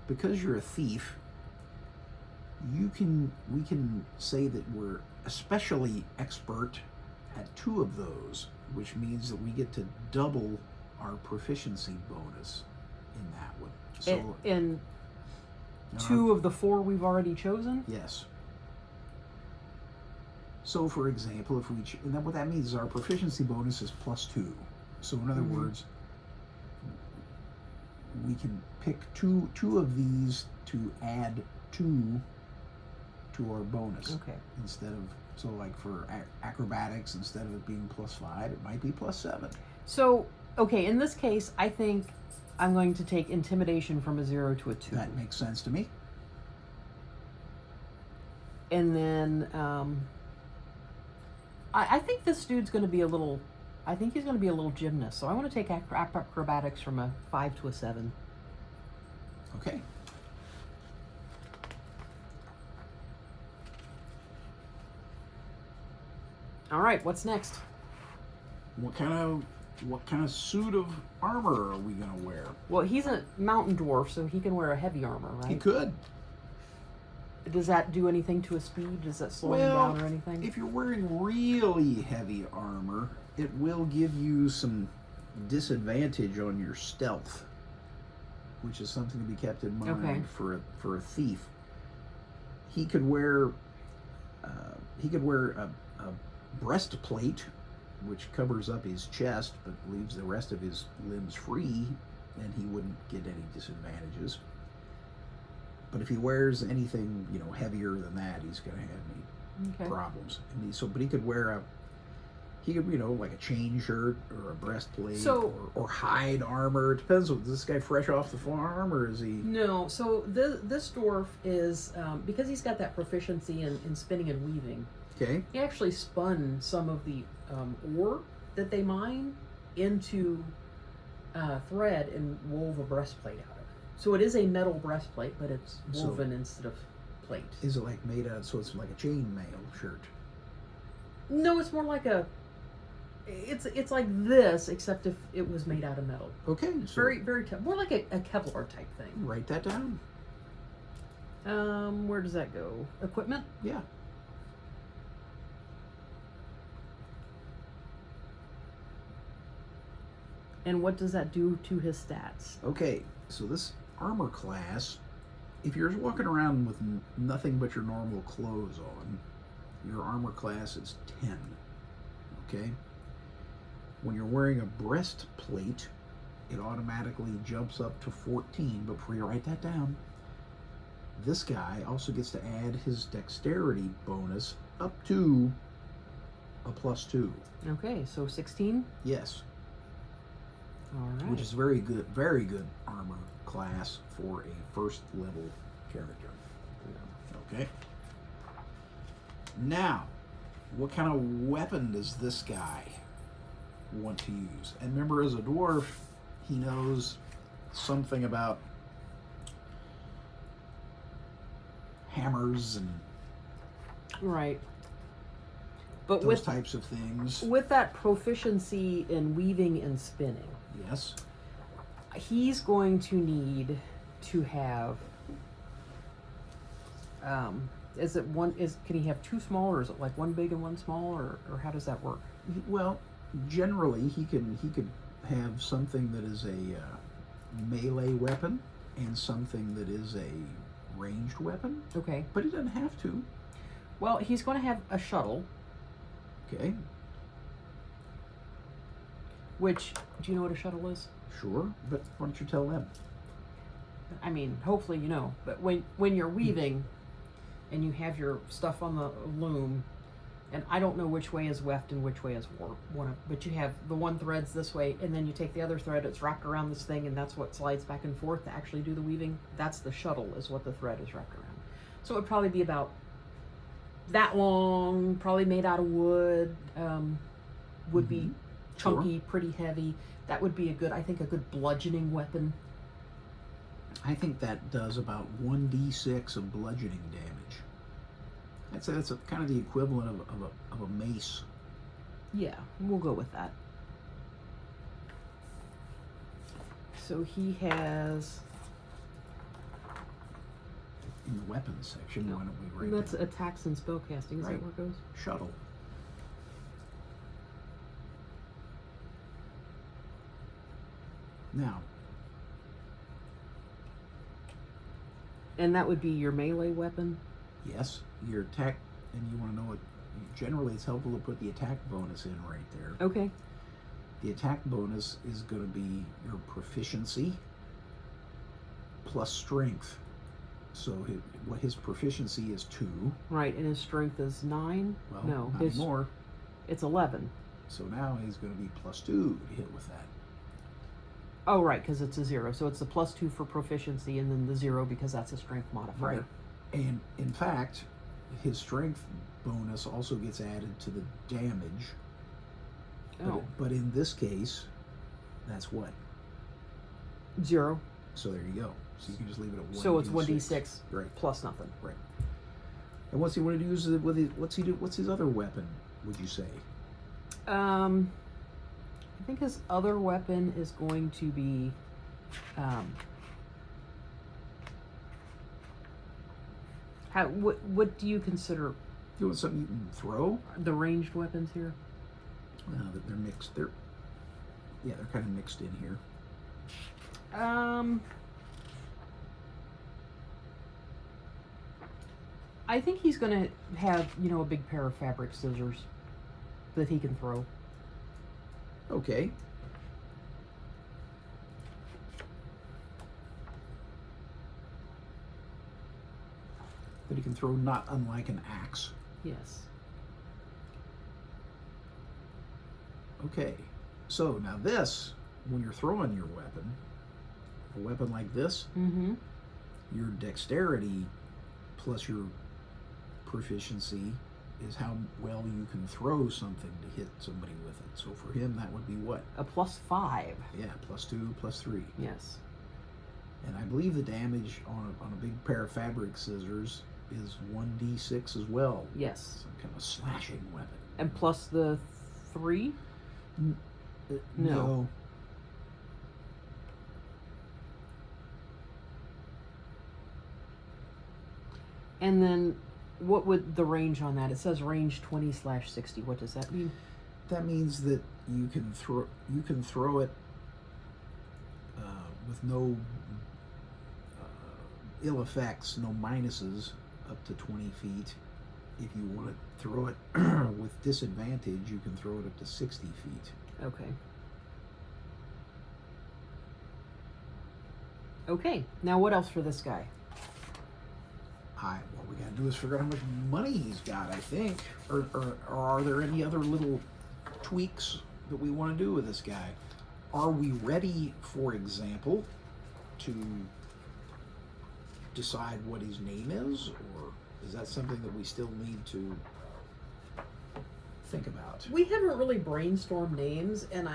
Because you're a thief, we can say that we're especially expert at 2 of those, which means that we get to double our proficiency bonus in that one. So in 2 of the 4 we've already chosen? Yes. So, for example, if what that means is our proficiency bonus is +2. So, in other words, we can pick two of these to add 2 to our bonus. Okay. Instead of, so like for acrobatics, instead of it being +5, it might be +7. So, okay, in this case, I think I'm going to take intimidation from a 0 to a 2. That makes sense to me. And then, I think this dude's going to be I think he's going to be a little gymnast. So I want to take acrobatics from a 5 to a 7. Okay. All right, what's next? What kind of suit of armor are we going to wear? Well, he's a mountain dwarf, so he can wear a heavy armor, right? He could. Does that do anything to his speed? Does that slow him down or anything? If you're wearing really heavy armor, it will give you some disadvantage on your stealth, which is something to be kept in mind for a thief. He could wear a breastplate, which covers up his chest but leaves the rest of his limbs free, and he wouldn't get any disadvantages. But if he wears anything, heavier than that, he's going to have any problems. And but he He could, like a chain shirt or a breastplate So- or hide armor. It depends. Is this guy fresh off the farm or is he? No, so this dwarf is, because he's got that proficiency in spinning and weaving, Okay. he actually spun some of the ore that they mine into thread and wove a breastplate out of it. So it is a metal breastplate, but it's woven instead of plate. Is it like made out? So it's like a chainmail shirt. No, it's more like it's like this, except if it was made out of metal. Okay. It's very more like a Kevlar type thing. Write that down. Where does that go? Equipment? Yeah. And what does that do to his stats? Okay. So this armor class, if you're walking around with nothing but your normal clothes on, your armor class is 10. Okay. When you're wearing a breastplate, it automatically jumps up to 14. But before you write that down, this guy also gets to add his dexterity bonus up to a +2. Okay, so 16. Yes, All right. which is very good armor class for a first level character. Okay. Now, what kind of weapon does this guy want to use? And remember, as a dwarf, he knows something about hammers and Right. But those types of things. with that proficiency in weaving and spinning, Yes. he's going to need to have can he have two small, or is it like one big and one small, or how does that work? Well, generally, he could have something that is a melee weapon and something that is a ranged weapon, Okay. but he doesn't have to. Well, he's going to have a shuttle, Okay, which, do you know what a shuttle is? sure, but why don't you tell them? I mean, hopefully you know, but when you're weaving and you have your stuff on the loom, and I don't know which way is weft and which way is warp, but you have the one thread's this way, and then you take the other thread, it's wrapped around this thing, and that's what slides back and forth to actually do the weaving. That's the shuttle, is what the thread is wrapped around. So it would probably be about that long, probably made out of wood, would be chunky, pretty heavy. That would be I think a good bludgeoning weapon. I think that does about 1d6 of bludgeoning damage. I'd say that's kind of the equivalent of a mace. Yeah, we'll go with that. So he has, In the weapons section, why don't we write that's that? attacks and spellcasting, is Right. that where it goes? Shuttle. Now, And that would be your melee weapon? yes, your attack, and you want to know what, generally it's helpful to put the attack bonus in right there. Okay. The attack bonus is going to be your proficiency plus strength. So his proficiency is 2. Right, and his strength is 9? Well, No, not anymore. it's 11. So now he's going to be +2 to hit with that. Oh, right, because it's a 0. So it's the +2 for proficiency, and then the 0 because that's a strength modifier. Right. And in fact, his strength bonus also gets added to the damage. Oh, But in this case, that's what? 0. So there you go. So you can just leave it at 1d6. So it's 1d6 Right. plus nothing. Right. And what's he want to use with his, what's his other weapon, would you say? I think his other weapon is going to be, what do you consider You want something you can throw? the ranged weapons here? They're mixed. They're kind of mixed in here. I think he's going to have, a big pair of fabric scissors that he can throw. Okay. That he can throw, not unlike an axe. Yes. Okay, so now this, when you're throwing your weapon, a weapon like this, Mm-hmm. your dexterity plus your proficiency is how well you can throw something to hit somebody with it. So for him, that would be what? A +5. Yeah, +2, +3. Yes. And I believe the damage on a big pair of fabric scissors is 1d6 as well. Yes. Some kind of slashing weapon. And plus the 3? No. No. And then what would the range on that? It says range 20/60. What does that mean? That means that you can throw it with no ill effects, no minuses, up to 20 feet. If you want to throw it with disadvantage, you can throw it up to 60 feet. Okay. Okay. Now what else for this guy? What we gotta do is figure out how much money he's got, I think. Or are there any other little tweaks that we want to do with this guy? Are we ready, for example, to decide what his name is? Or is that something that we still need to think about? We haven't really brainstormed names, and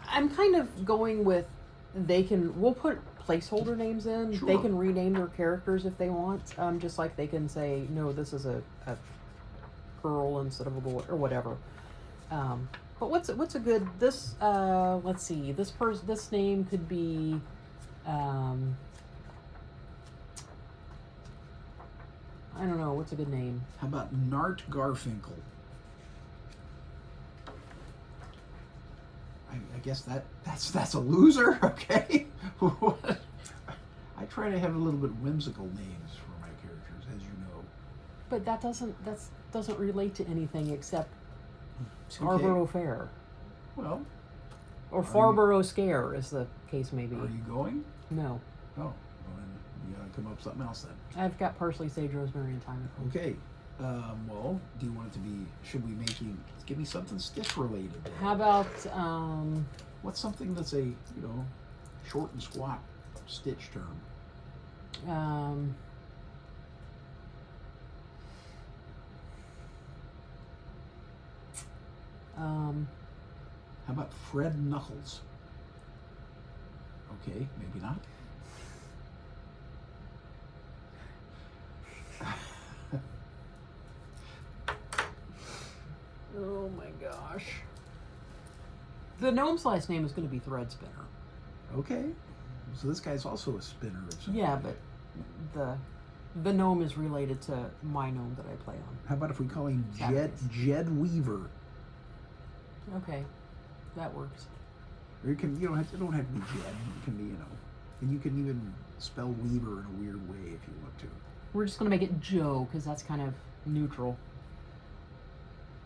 I'm kind of going with we'll put placeholder names in. Sure. They can rename their characters if they want, just like they can say, no, this is a girl instead of a boy, or whatever. But what's a good, let's see, this name could be, I don't know, what's a good name? How about Nart Garfinkel? I guess that's a loser, okay? I try to have a little bit whimsical names for my characters, as you know. But that doesn't relate to anything except Scarborough Fair. Well, or Farborough Scare, as the case may be. Are you going? No. Oh, well then you gotta come up with something else then. I've got parsley, sage, rosemary, and thyme. Okay. Well, do you want it to be? Should we make you give me something stiff related? How about what's something that's a short and squat stitch term? How about Fred Knuckles? Okay, maybe not. Oh my gosh. The gnome's last name is going to be Thread Spinner. Okay. So this guy's also a spinner of some Yeah, kind. but the gnome is related to my gnome that I play on. How about if we call him Saturdays. Jed Weaver? Okay, that works. Or you don't have to be Jed. It can be, and you can even spell Weaver in a weird way if you want to. We're just going to make it Joe, because that's kind of neutral.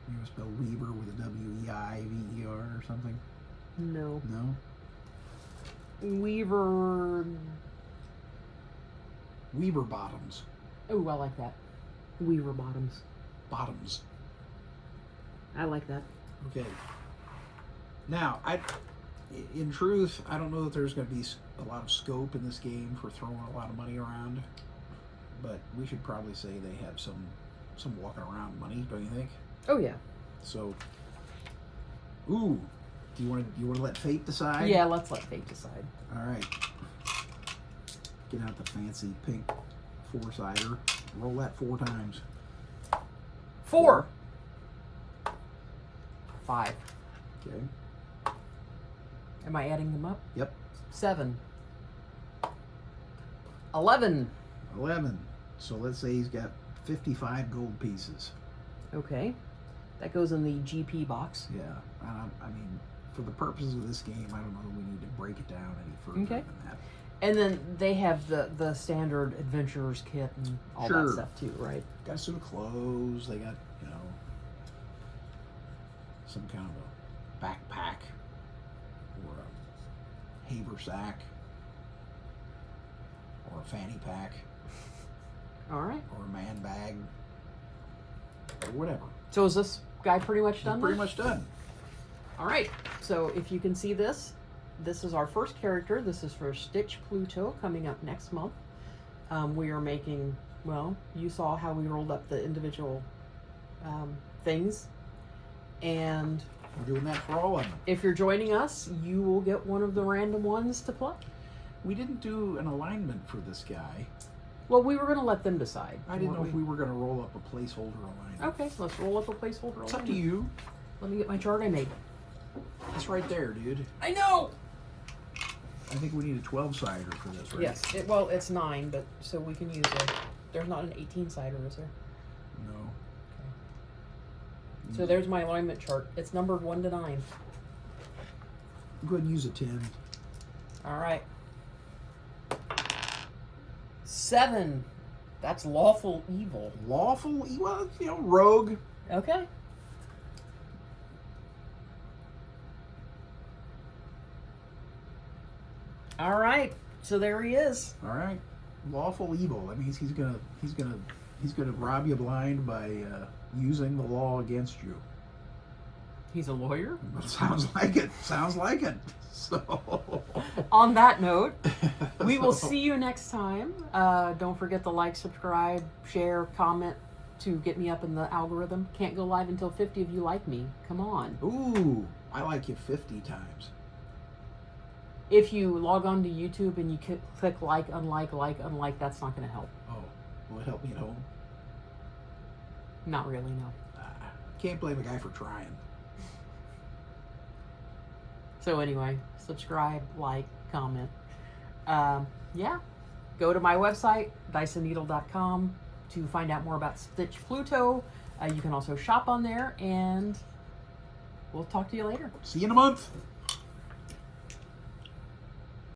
You want to spell Weaver with a W-E-I-V-E-R or something? No. No? Weaver Bottoms. Oh, I like that. Weaver Bottoms. Bottoms. I like that. Okay. Now, in truth, I don't know that there's going to be a lot of scope in this game for throwing a lot of money around, but we should probably say they have some walking around money, don't you think? Oh yeah. So, do you want to let fate decide? Yeah, let's let fate decide. All right. Get out the fancy pink 4-sider. Roll that 4 times. 4. 5. Okay. Am I adding them up? Yep. 7. 11. 11. So let's say he's got 55 gold pieces. Okay. That goes in the GP box. Yeah. I mean, for the purposes of this game, I don't know that we need to break it down any further Okay. than that. And then they have the standard adventurer's kit and all Sure. that stuff too, right? Got some clothes. They got, some kind of a backpack or a haversack or a fanny pack All right. or a man bag or whatever. So is this guy pretty much done? Pretty then? much done. All right, so if you can see this, this is our first character. This is for Stitch Pluto coming up next month. We are making, well, you saw how we rolled up the individual things. And we're doing that for all of them. If you're joining us, you will get one of the random ones to play. We didn't do an alignment for this guy. Well, we were going to let them decide. I didn't know if we were going to roll up a placeholder alignment. Okay, let's roll up a placeholder alignment. It's up to you. Let me get my chart I made. It's right there, dude. I know! I think we need a 12-sider for this, right? Yes. Well, it's 9, but so we can use a... There's not an 18-sider, is there? No. Okay. So there's my alignment chart. It's numbered 1 to 9. Go ahead and use a 10. All right. 7. That's lawful evil. Lawful? Well, you know, rogue. Okay. All right. So there he is. All right. Lawful evil. That means he's gonna rob you blind by using the law against you. He's a lawyer? Sounds like it. Sounds like it. So, on that note, we will see you next time. Don't forget to like, subscribe, share, comment to get me up in the algorithm. Can't go live until 50 of you like me. Come on. Ooh, I like you 50 times. If you log on to YouTube and you click like, unlike, that's not going to help. Oh, will it help me at home? Not really, no. Can't blame a guy for trying. So anyway, subscribe, like, comment. Yeah, go to my website, DysonNeedle.com, to find out more about Stitch Pluto. You can also shop on there, and we'll talk to you later. See you in a month.